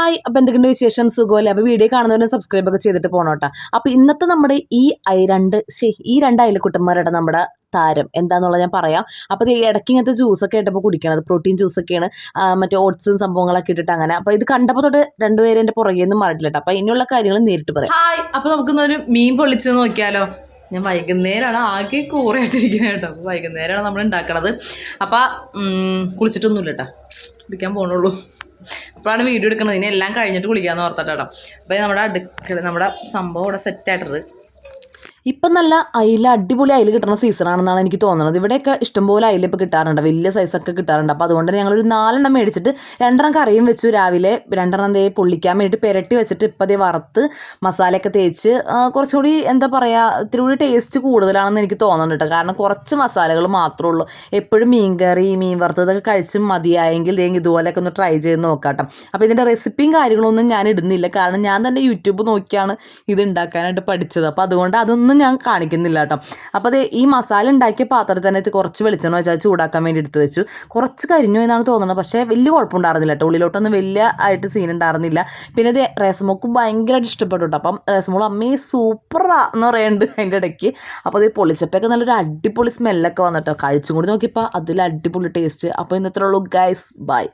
Hi, അപ്പോൾ എന്തൊക്കെയുണ്ട് വിശേഷം? സുഖമല്ലേ? അപ്പോൾ വീഡിയോ കാണുന്നവരും സബ്സ്ക്രൈബ് ഒക്കെ ചെയ്തിട്ട് പോകണം കേട്ടോ. അപ്പോൾ ഇന്നത്തെ നമ്മുടെ ഈ രണ്ട് അയലക്കുട്ടന്മാരുടെ നമ്മുടെ താരം എന്താണെന്നുള്ളത് ഞാൻ പറയാം. അപ്പോൾ ഈ ഇടയ്ക്ക് ഇങ്ങനത്തെ ജ്യൂസൊക്കെ ആയിട്ടപ്പോൾ കുടിക്കണത് പ്രോട്ടീൻ ജ്യൂസൊക്കെയാണ്, മറ്റേ ഓട്സും സംഭവങ്ങളൊക്കെ ഇട്ടിട്ട് അങ്ങനെ. അപ്പോൾ ഇത് കണ്ടപ്പോൾ തൊട്ട് രണ്ടുപേരും എൻ്റെ പുറകെ ഒന്നും മാറിയിട്ടില്ല കേട്ടോ. അപ്പോൾ ഇനിയുള്ള കാര്യങ്ങൾ നേരിട്ട് പറയാം. ഹായ്, അപ്പോൾ നമുക്കിന്നൊരു മീൻ പൊള്ളിച്ചത് നോക്കിയാലോ. ഞാൻ വൈകുന്നേരമാണ് ആകെ കൂറയായിട്ടിരിക്കുന്നത് കേട്ടോ. അപ്പോൾ വൈകുന്നേരമാണ് നമ്മൾ ഉണ്ടാക്കണത്. അപ്പോൾ കുളിച്ചിട്ടൊന്നുമില്ല കേട്ടോ, കുളിക്കാൻ പോകണുള്ളൂ. അപ്പോഴാണ് വീഡിയോ എടുക്കുന്നത്. ഇനി എല്ലാം കഴിഞ്ഞിട്ട് കുളിക്കാമെന്ന് ഓർത്തിട്ടാണ്. അപ്പോൾ നമ്മുടെ സംഭവം ഇവിടെ സെറ്റായിട്ടത്. ഇപ്പം നല്ല അയില, അടിപൊളി അയില കിട്ടുന്ന സീസണാണെന്നാണ് എനിക്ക് തോന്നുന്നത്. ഇവിടെയൊക്കെ ഇഷ്ടംപോലെ അയില ഇപ്പോൾ കിട്ടാറുണ്ട്, വലിയ സൈസൊക്കെ കിട്ടാറുണ്ട്. അപ്പോൾ അതുകൊണ്ട് തന്നെ ഞങ്ങളൊരു 4 മേടിച്ചിട്ട് 2 കറിയും വെച്ചു. രാവിലെ 2 പൊള്ളിക്കാൻ വേണ്ടിയിട്ട് പെരട്ടി വെച്ചിട്ട് ഇപ്പോൾ അതേ വറുത്ത് മസാലയൊക്കെ തേച്ച് കുറച്ചുകൂടി എന്താ പറയുക, ഇത്തിരി കൂടി ടേസ്റ്റ് കൂടുതലാണെന്ന് എനിക്ക് തോന്നുന്നുണ്ട് കേട്ടോ. കാരണം കുറച്ച് മസാലകൾ മാത്രമേ ഉള്ളൂ. എപ്പോഴും മീൻ കറി, മീൻ വറുത്തതൊക്കെ കഴിച്ചും മതിയായെങ്കിൽ ഇതുപോലെയൊക്കെ ഒന്ന് ട്രൈ ചെയ്ത് നോക്കാം കേട്ടോ. അപ്പോൾ ഇതിൻ്റെ റെസിപ്പിയും കാര്യങ്ങളൊന്നും ഞാൻ ഇടുന്നില്ല, കാരണം ഞാൻ തന്നെ യൂട്യൂബ് നോക്കിയാണ് ഇത് ഉണ്ടാക്കാനായിട്ട് പഠിച്ചത്. അപ്പോൾ അതുകൊണ്ട് അതൊന്നും ഞാൻ കാണിക്കുന്നില്ല കേട്ടോ. അപ്പോൾ അത് ഈ മസാല ഉണ്ടാക്കിയ പാത്രത്തിൽ തന്നെ കുറച്ച് വെളിച്ചെണ്ണ വെച്ചാൽ ചൂടാക്കാൻ വേണ്ടി എടുത്ത് വെച്ചു. കുറച്ച് കരിഞ്ഞു എന്നാണ് തോന്നുന്നത്, പക്ഷേ വലിയ കുഴപ്പമുണ്ടായിരുന്നില്ല കേട്ടോ. ഉള്ളിലോട്ടൊന്നും വലിയ ആയിട്ട് സീൻ ഉണ്ടായിരുന്നില്ല. പിന്നെ ഇത് റേസ്മോക്കും ഭയങ്കരമായിട്ട് ഇഷ്ടപ്പെട്ടു കേട്ടോ. അപ്പം റേസ്മോൾ അമ്മയെ സൂപ്പറാ എന്ന് പറയുന്നുണ്ട് അതിൻ്റെ ഇടയ്ക്ക്. അപ്പോൾ അത് പൊളിച്ചപ്പൊക്കെ നല്ലൊരു അടിപൊളി സ്മെല്ലൊക്കെ വന്നിട്ടോ. കഴിച്ചും കൂടി നോക്കിയപ്പോൾ അതിൽ അടിപൊളി ടേസ്റ്റ്. അപ്പോൾ ഇന്നത്തെ ഉള്ളൂ ഗൈസ്, ബൈ.